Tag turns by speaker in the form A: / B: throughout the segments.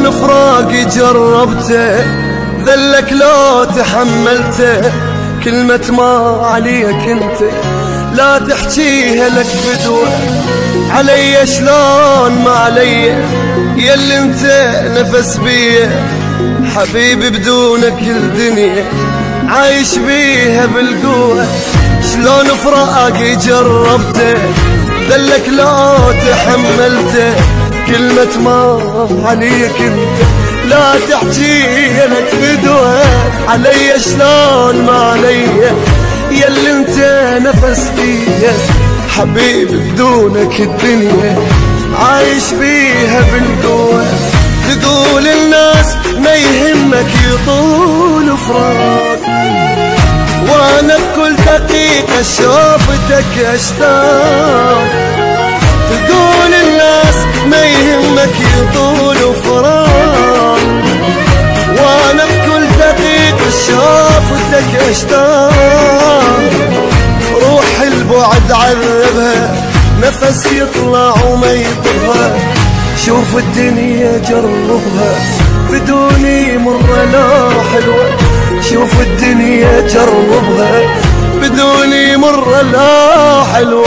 A: شلون فراقي جربته ذلك لو تحملته، كلمة ما عليك انت لا تحكيها لك بدوى، علي شلون ما علي ياللي انت نفس بيه، حبيبي بدونك الدنيا عايش بيها بالقوة. شلون فراقي جربته ذلك لو تحملته، كلمة ما عليك انت لا تحكيها لك بدوى، علي شلون ما علي ياللي انت نفس بيه، حبيبي بدونك الدنيا عايش بيها بالقوة. تقول الناس ما يهمك يطول فراق، وانا بكل دقيقة شوفتك اشتاق. تقول الناس ما يهمك يطول فراق، وانا بكل دقيقة شوفتك اشتاق. روح البعد عذبها نفس يطلع وما يطلع، شوف الدنيا جربها بدوني مرة لا حلوة، شوف الدنيا جربها بدوني مرة لا حلوة.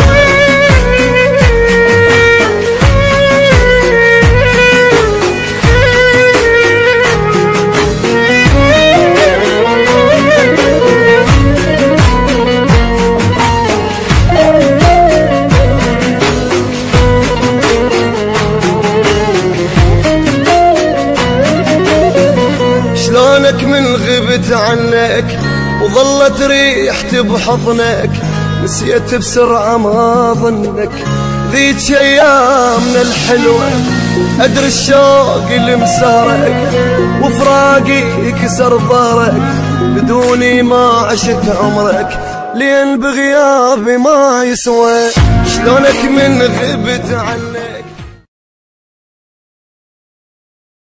A: شلونك من غبت عنك وظلت ريحتي بحضنك، نسيت بسرعة ما ظنك ذيك ايامنا الحلوة. ادري الشوق اللي مسارك وفراقي كسر ظهرك، بدوني ما عشت عمرك لين بغيابي ما يسوى. شلونك من غبت عنك